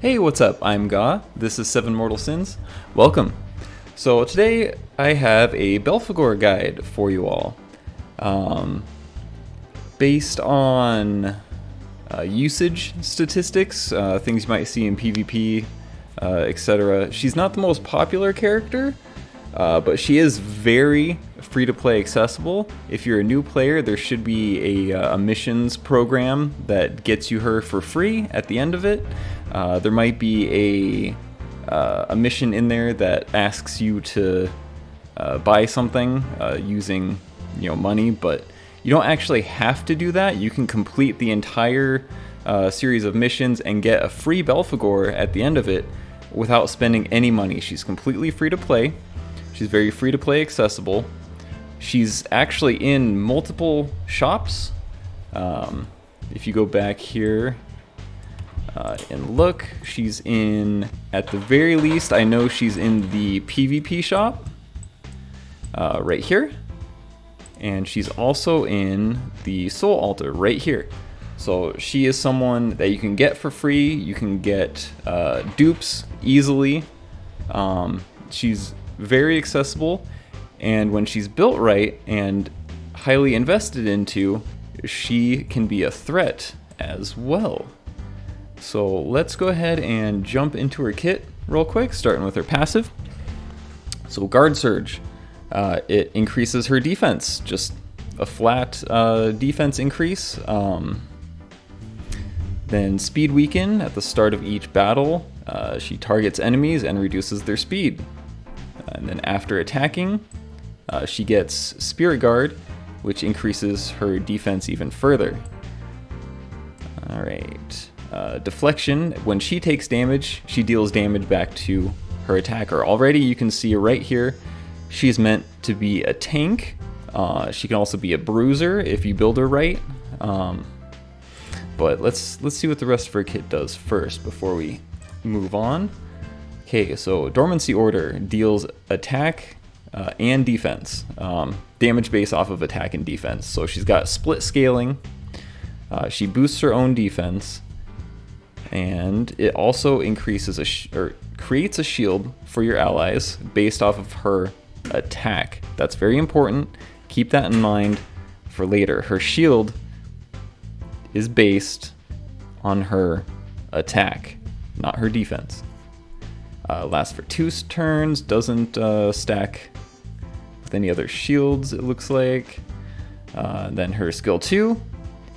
Hey, what's up? I'm Ga. This is Seven Mortal Sins. Welcome. So today I have a Belphagor guide for you all. Based on usage statistics, things you might see in PvP, etc. She's not the most popular character, but she is very free-to-play accessible. If you're a new player, there should be a missions program that gets you her for free at the end of it. There might be a mission in there that asks you to buy something using money, but you don't actually have to do that. You can complete the entire series of missions and get a free Belphagor at the end of it without spending any money. She's completely free to play. She's very free to play accessible. She's actually in multiple shops. If you go back here and look, she's in, at the very least, I know she's in the PvP shop right here. And she's also in the Soul Altar right here. So she is someone that you can get for free. You can get dupes easily. She's very accessible, and when she's built right and highly invested into, she can be a threat as well. So let's go ahead and jump into her kit real quick, starting with her passive. So Guard Surge, it increases her defense, just a flat defense increase. Then Speed Weaken, at the start of each battle, she targets enemies and reduces their speed. And then after attacking, she gets Spirit Guard, which increases her defense even further. Alright. Deflection, when she takes damage, she deals damage back to her attacker. Already you can see right here, she's meant to be a tank. She can also be a bruiser if you build her right. But let's see what the rest of her kit does first before we move on. Okay, so Dormancy Order deals attack and defense. Damage based off of attack and defense. So she's got split scaling. She boosts her own defense. And it also increases or creates a shield for your allies based off of her attack. That's very important. Keep that in mind for later. Her shield is based on her attack, not her defense. Lasts for 2 turns, doesn't stack with any other shields, it looks like. Then her skill 2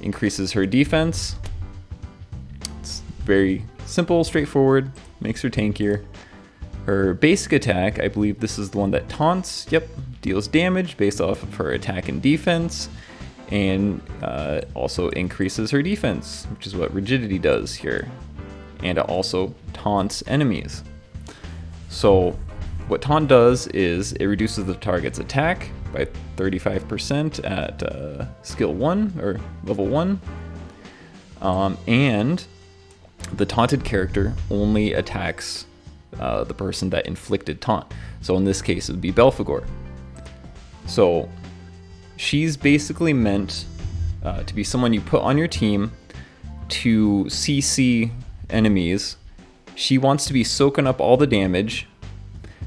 increases her defense. It's very simple, straightforward, makes her tankier. Her basic attack, I believe this is the one that taunts, yep, deals damage based off of her attack and defense, and also increases her defense, which is what Rigidity does here. And it also taunts enemies. So what taunt does is it reduces the target's attack by 35% at skill 1 or level 1. And the taunted character only attacks the person that inflicted taunt. So in this case it would be Belphagor. So she's basically meant to be someone you put on your team to CC enemies. She wants to be soaking up all the damage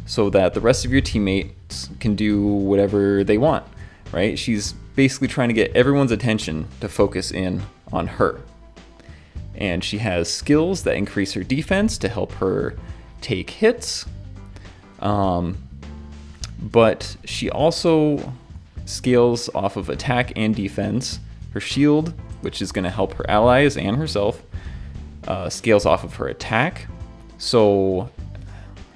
so that the rest of your teammates can do whatever they want, right? She's basically trying to get everyone's attention to focus in on her. And she has skills that increase her defense to help her take hits. But she also scales off of attack and defense. Her shield, which is going to help her allies and herself, scales off of her attack. So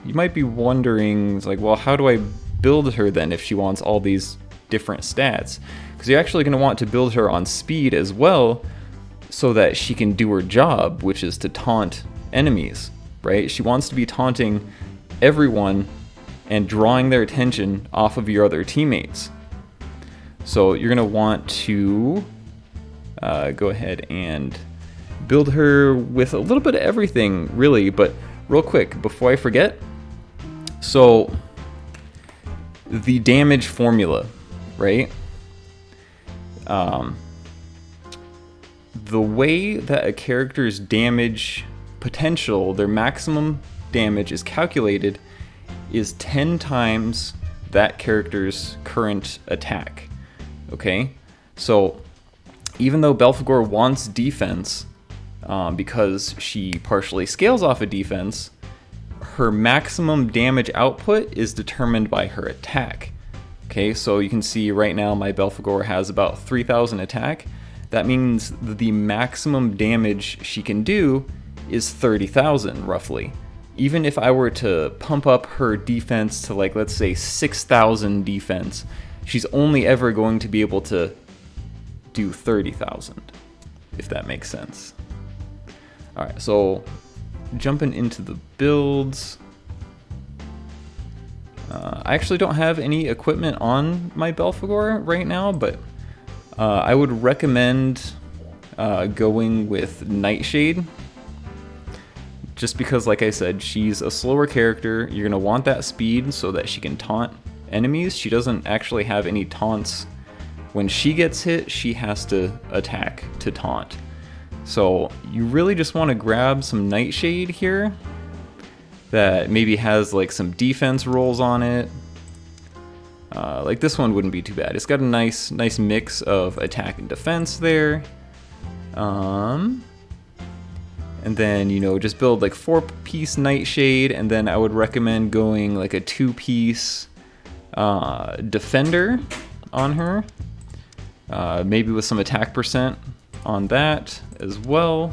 you might be wondering, it's like, well, how do I build her then if she wants all these different stats? Because you're actually going to want to build her on speed as well, so that she can do her job, which is to taunt enemies, right? She wants to be taunting everyone and drawing their attention off of your other teammates. So you're going to want to go ahead and build her with a little bit of everything, really. But real quick, before I forget, so the damage formula, right? The way that a character's damage potential, their maximum damage is calculated, is 10 times that character's current attack. Okay? So even though Belphagor wants defense, because she partially scales off of defense, her maximum damage output is determined by her attack. Okay, so you can see right now my Belphagor has about 3,000 attack. That means the maximum damage she can do is 30,000 roughly. Even if I were to pump up her defense to, like, let's say 6,000 defense, she's only ever going to be able to do 30,000, if that makes sense. Alright, so jumping into the builds. I actually don't have any equipment on my Belphagor right now, but I would recommend going with Nightshade. Just because, like I said, she's a slower character. You're going to want that speed so that she can taunt enemies. She doesn't actually have any taunts. When she gets hit, she has to attack to taunt. So you really just want to grab some Nightshade here that maybe has like some defense rolls on it. Like this one wouldn't be too bad. It's got a nice mix of attack and defense there. And then, you know, just build like 4-piece Nightshade, and then I would recommend going like a 2-piece Defender on her. Maybe with some attack percent on that as well.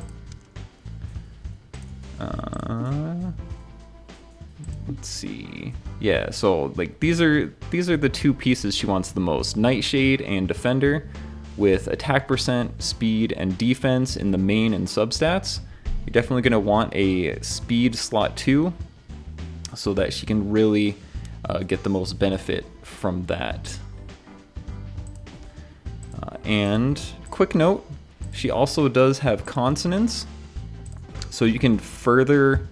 Let's see. Yeah, so like these are the 2 pieces she wants the most: Nightshade and Defender, with attack percent, speed, and defense in the main and substats. You're definitely going to want a speed slot 2 so that she can really get the most benefit from that. And quick note, she also does have consonants, so you can further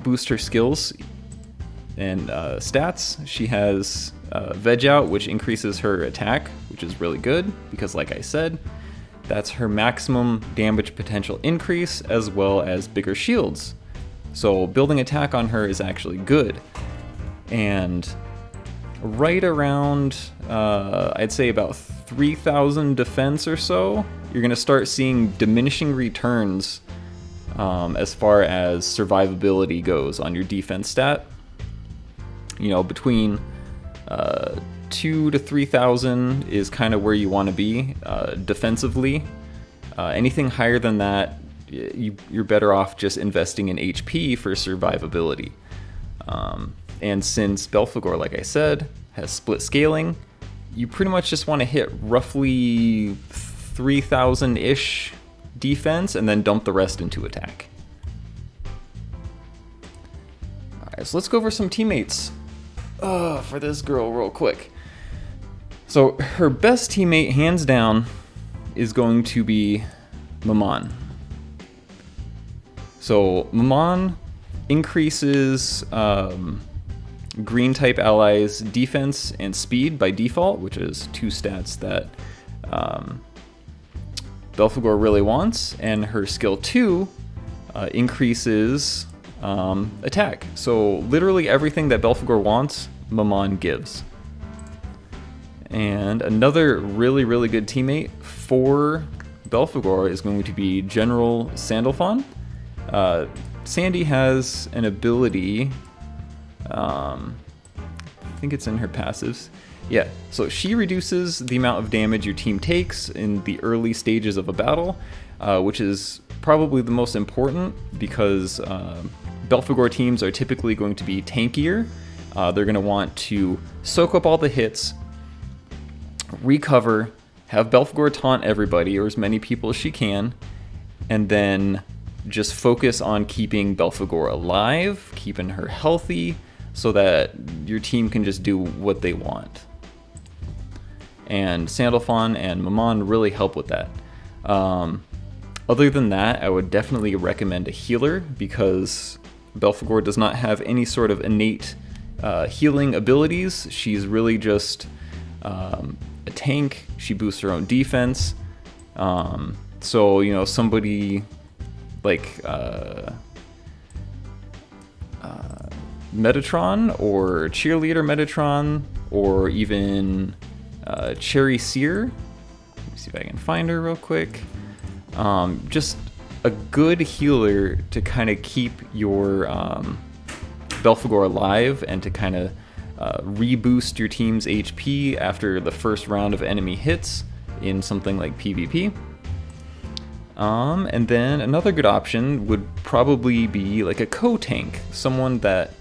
boost her skills and stats. She has Veg Out, which increases her attack, which is really good because, like I said, that's her maximum damage potential increase, as well as bigger shields. So building attack on her is actually good. And right around, I'd say about 3,000 defense or so, you're going to start seeing diminishing returns as far as survivability goes on your defense stat. You know, between 2,000 to 3,000 is kind of where you want to be defensively. Anything higher than that, you're better off just investing in HP for survivability. And since Belphagor, like I said, has split scaling, you pretty much just want to hit roughly 3,000-ish defense and then dump the rest into attack. Alright, so let's go over some teammates for this girl real quick. So her best teammate, hands down, is going to be Mammon. So Mammon increases green type allies defense and speed by default, which is 2 stats that Belphagor really wants, and her skill 2 increases attack. So literally everything that Belphagor wants, Mammon gives. And another really good teammate for Belphagor is going to be General Sandalphon. Sandy has an ability, I think it's in her passives. Yeah, so she reduces the amount of damage your team takes in the early stages of a battle, which is probably the most important because Belphagor teams are typically going to be tankier. They're going to want to soak up all the hits, recover, have Belphagor taunt everybody, or as many people as she can, and then just focus on keeping Belphagor alive, keeping her healthy, so that your team can just do what they want. And Sandalphon and Mammon really help with that. Other than that, I would definitely recommend a healer, because Belphagor does not have any sort of innate healing abilities. She's really just a tank. She boosts her own defense. So, you know, somebody like Metatron or Cheerleader Metatron, or even Cherry Seer. Let me see if I can find her real quick. Just a good healer to kind of keep your Belphagor alive and to kind of reboost your team's HP after the first round of enemy hits in something like PvP. And then another good option would probably be like a co-tank, someone that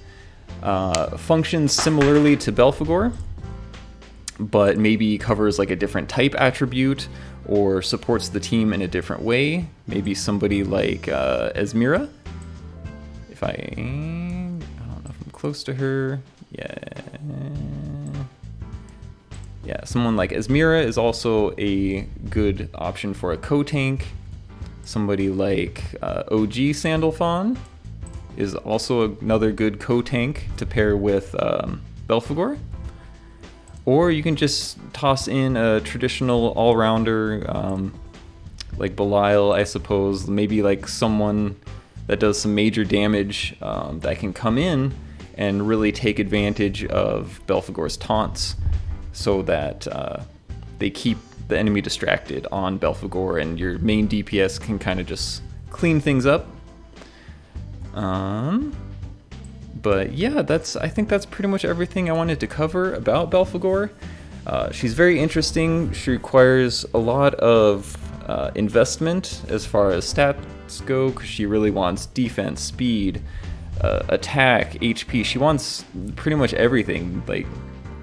functions similarly to Belphagor, but maybe covers like a different type attribute or supports the team in a different way. Maybe somebody like Esmira. If I don't know if I'm close to her. Yeah, someone like Esmira is also a good option for a co-tank. Somebody like OG Sandalphon is also another good co-tank to pair with Belphagor. Or you can just toss in a traditional all-rounder like Belial, I suppose. Maybe like someone that does some major damage that can come in and really take advantage of Belphagor's taunts so that they keep the enemy distracted on Belphagor and your main DPS can kind of just clean things up. But yeah, I think that's pretty much everything I wanted to cover about Belphagor. She's very interesting. She requires a lot of investment as far as stats go, because she really wants defense, speed, attack, HP. She wants pretty much everything. Like,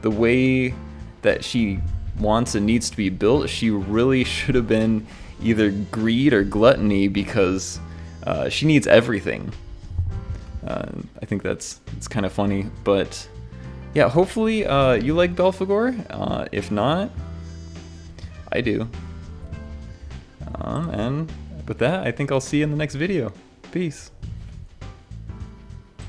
the way that she wants and needs to be built, she really should have been either greed or gluttony, because she needs everything. I think it's kind of funny, but yeah, hopefully you like Belphagor. If not, I do. And with that, I think I'll see you in the next video. Peace.